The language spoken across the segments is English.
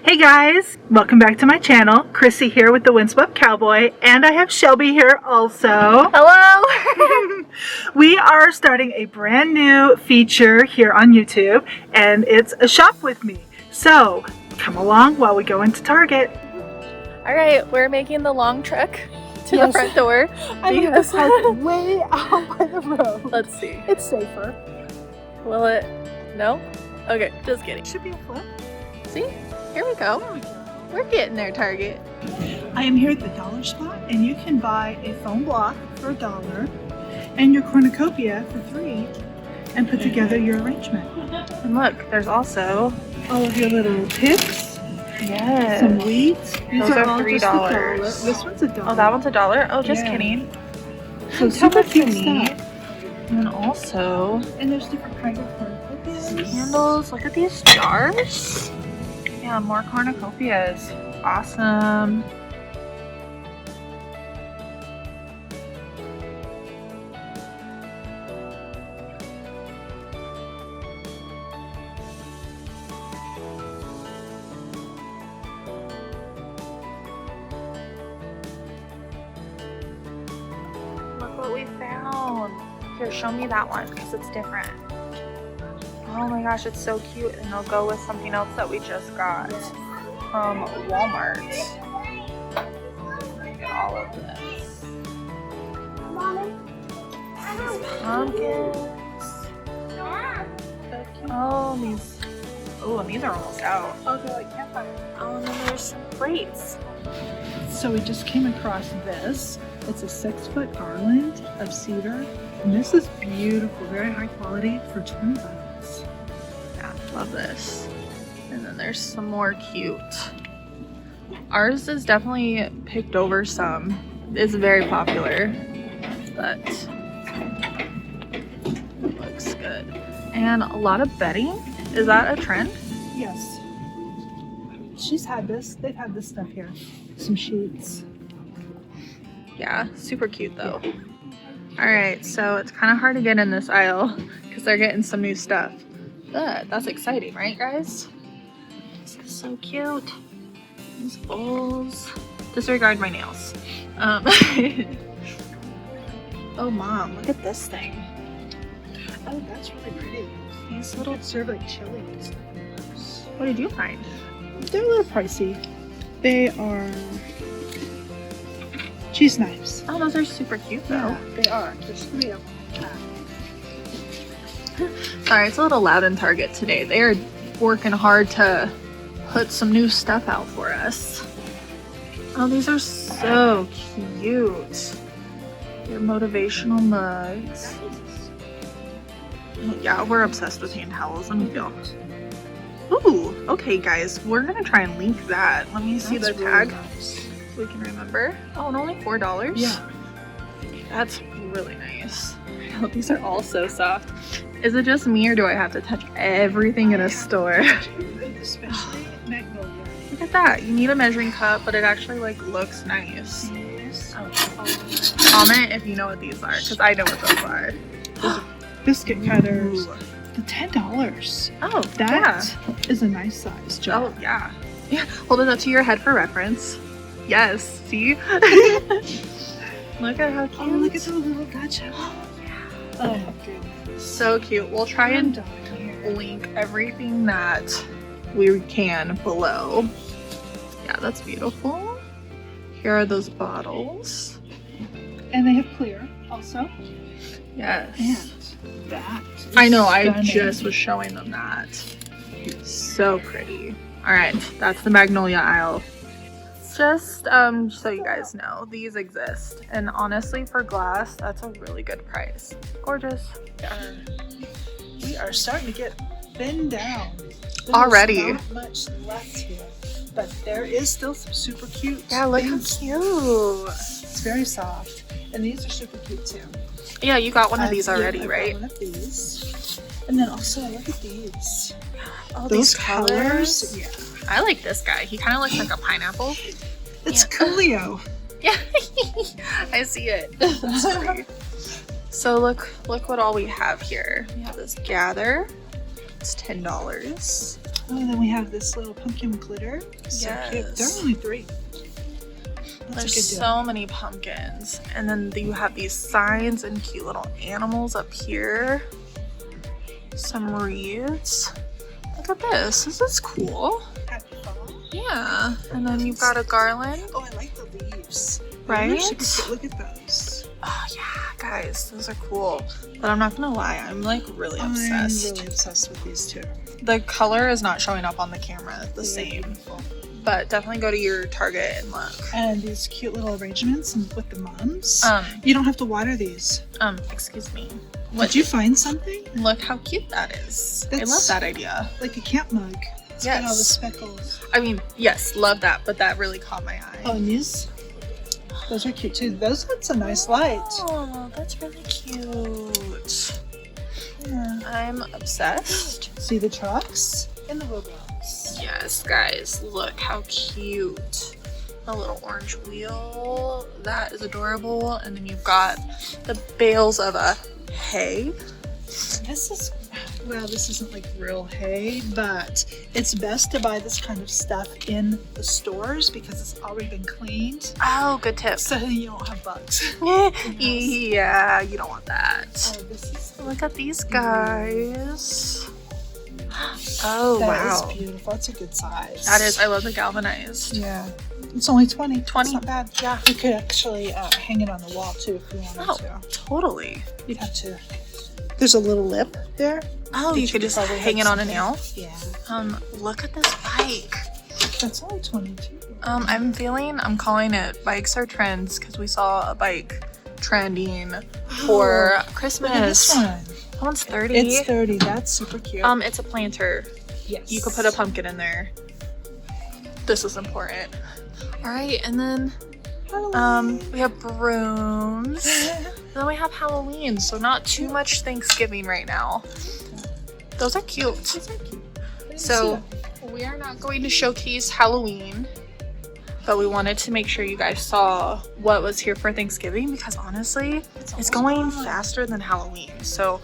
Hey guys, welcome back to my channel. Krissy here with the Windswept Cowboy, and I have Shelby here also. Hello! We are starting a brand new feature here on YouTube, and it's a shop with me. So come along while we go into Target. Alright, we're making the long trek to the front door. I leave the park way out by the road. Let's see. It's safer. Will it? No? Okay, just kidding. Should be a flip. See? Here we go. We're getting there, Target. I am here at the dollar spot, and you can buy a foam block for $1 and your cornucopia for $3 and put together your arrangement. And look, there's also All of your little picks, yes. some weeds. These Those are all $3. just $1. This one's $1. Oh, that one's $1? Oh, just Yeah. kidding. So super cute neat. stuff. And then also And there's different kinds of cornucopias. candles. Look at these jars. Yeah, more cornucopias. Awesome. Look what we found. Here, show me that one because it's different. Oh my gosh, it's so cute, and it'll go with something else that we just got from Walmart. Look at all of this. Pumpkins. Oh, these. Oh, and these are almost out. Oh, they're like campfire. Oh, and then there's some plates. So we just came across this. It's a 6-foot garland of cedar. And this is beautiful, very high quality for $20. Yeah, love this. And then there's some more cute. Ours is definitely picked over some. It's very popular, but it looks good. And a lot of bedding. Is that a trend? Yes. She's had this. They've had this stuff here. Some sheets. Yeah, super cute though. All right, so it's kind of hard to get in this aisle because they're getting some new stuff. But that's exciting, right, guys? This is so cute. These bowls. Disregard my nails. Oh, Mom, look at this thing. Oh, that's really pretty. These You little. could serve like chili and stuff. What did you find? They're a little pricey. They are cheese knives. Oh, those are super cute though. Yeah, they are. There's 3 of them. Sorry, it's a little loud in Target today. They are working hard to put some new stuff out for us. Oh, these are so cute. Your motivational mugs. Yeah, we're obsessed with hand towels. Let me feel. Ooh, okay, guys. We're gonna try and link that. Let me see the That's tag really nice. so we can remember. Oh, and only $4. Yeah. That's really nice. Oh, these are all so soft. Is it just me or do I have to touch everything in a store? Especially magnolia. Look at that. You need a measuring cup, but it actually like looks nice. Yes. Comment if you know what these are, because I know what those are. Biscuit cutters. Ooh. The $10. Oh, That is a nice size jar. Oh, yeah. Yeah. Hold it up to your head for reference. Yes. See? Look at how cute. Oh, look at the little gotcha. Oh my goodness. So cute. We'll try I'm and done here. link everything that we can below. Yeah, that's beautiful. Here are those bottles. And they have clear also. Yes. And that. I know, I stunning. just was showing them that. So pretty. Alright, that's the magnolia aisle. Just so you guys know, these exist. And honestly, for glass, that's a really good price. Gorgeous. We are starting to get thinned down. There's Already. not much left here, but there is still some super cute. Yeah, look how things. cute. It's very soft, and these are super cute too. Yeah, you got one of these Yeah, already, I got right? One of these, and then also look at these. Oh, Those these colors. colors. Yeah, I like this guy. He kind of looks like a pineapple. it's Yeah. Coolio. Yeah, I see it. That's pretty. So look what all we have here. We have this gather. It's $10. Oh, and then we have this little pumpkin glitter. So cute. They're only 3. That's There's a good deal. so many pumpkins. And then you have these signs and cute little animals up here. Some wreaths. Look at this. This is cool. Happy fall. Yeah. And then you've got a garland. Oh, I like the leaves. Right? They're super cute. Look at those. Oh yeah, guys, those are cool. But I'm not gonna lie, I'm like really obsessed. I'm really obsessed with these two. The color is not showing up on the camera the same. Beautiful. But definitely go to your Target and look. And these cute little arrangements with the mums. Um, You don't have to water these. Excuse me. Did you find something? Look how cute that is. I That's- love that idea. Like a camp mug. It's got all the Yes. speckles. I mean, yes, love that, but that really caught my eye. Oh, and these? Those are cute too. Those got some nice light. Oh, that's really cute. Yeah. I'm obsessed. See the trucks and the robots. Yes, guys, look how cute. A little orange wheel. That is adorable. And then you've got the bales of hay. This is, well, this isn't like real hay, but it's best to buy this kind of stuff in the stores because it's already been cleaned. Oh, good tip. So you don't have bugs. Yeah, you don't want that. Oh, this is, Look at these guys. Oh, that wow. is beautiful. It's a good size. That is, I love the galvanized. Yeah. It's only 20. 20. It's not bad. Yeah. You could actually hang it on the wall too if you wanted Oh, to. totally. You'd have to. There's a little lip there. Oh, that you could just probably hang have it on a something. nail. Yeah. Look at this bike. That's only 22. I'm calling it bikes are trends because we saw a bike trending for Look at Christmas. this one. That one's 30. It's 30. That's super cute. It's a planter. Yes. You could put a pumpkin in there. This is important. All right, and then we have brooms. Then we have Halloween, so not too much Thanksgiving right now. Those are cute. Those are cute. I didn't see So that. we are not going to showcase Halloween, but we wanted to make sure you guys saw what was here for Thanksgiving because honestly, it's going faster than Halloween. So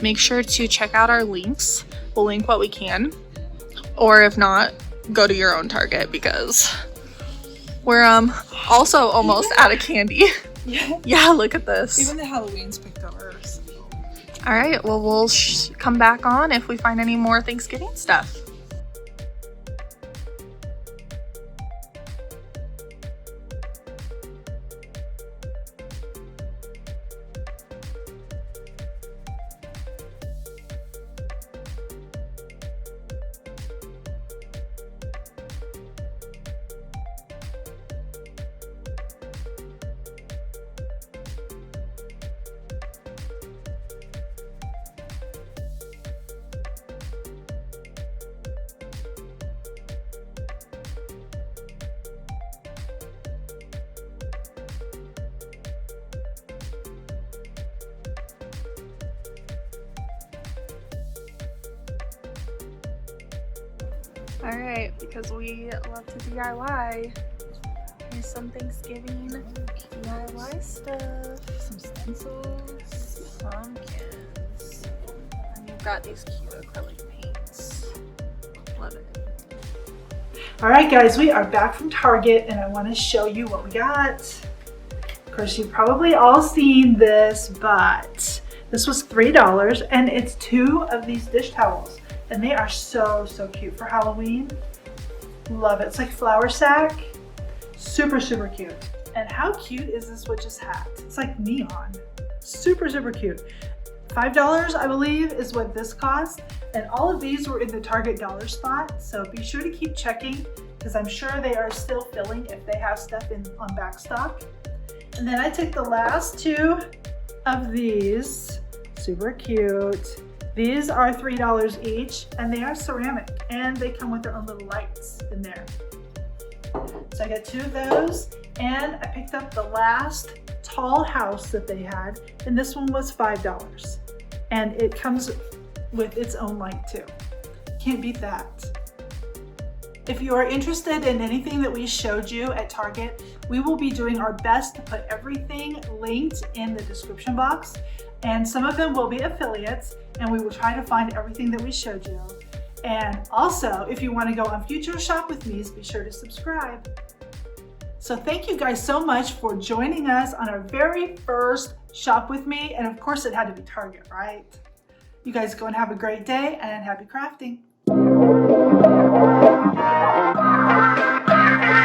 make sure to check out our links. We'll link what we can, or if not, go to your own Target because we're also almost out of candy. Yeah. Yeah, look at this. Even the Halloween's picked up ours. All right, well, we'll come back on if we find any more Thanksgiving stuff. All right, because we love to DIY. Here's some Thanksgiving DIY stuff. Some stencils, pumpkins, and you've got these cute acrylic paints. Love it. All right, guys, we are back from Target and I want to show you what we got. Of course, you've probably all seen this, but this was $3 and it's 2 of these dish towels. And they are so, so cute for Halloween. Love it. It's like flour sack. Super, super cute. And how cute is this witch's hat? It's like neon. Super, super cute. $5, I believe, is what this cost. And all of these were in the Target dollar spot. So be sure to keep checking because I'm sure they are still filling if they have stuff on back stock. And then I took the last 2 of these. Super cute. These are $3 each and they are ceramic and they come with their own little lights in there. So I got 2 of those and I picked up the last tall house that they had and this one was $5 and it comes with its own light too. Can't beat that. If you are interested in anything that we showed you at Target, we will be doing our best to put everything linked in the description box. And some of them will be affiliates, and we will try to find everything that we showed you. And also, if you want to go on future Shop With Me's, be sure to subscribe. So thank you guys so much for joining us on our very first Shop With Me. And of course, it had to be Target, right? You guys go and have a great day and happy crafting.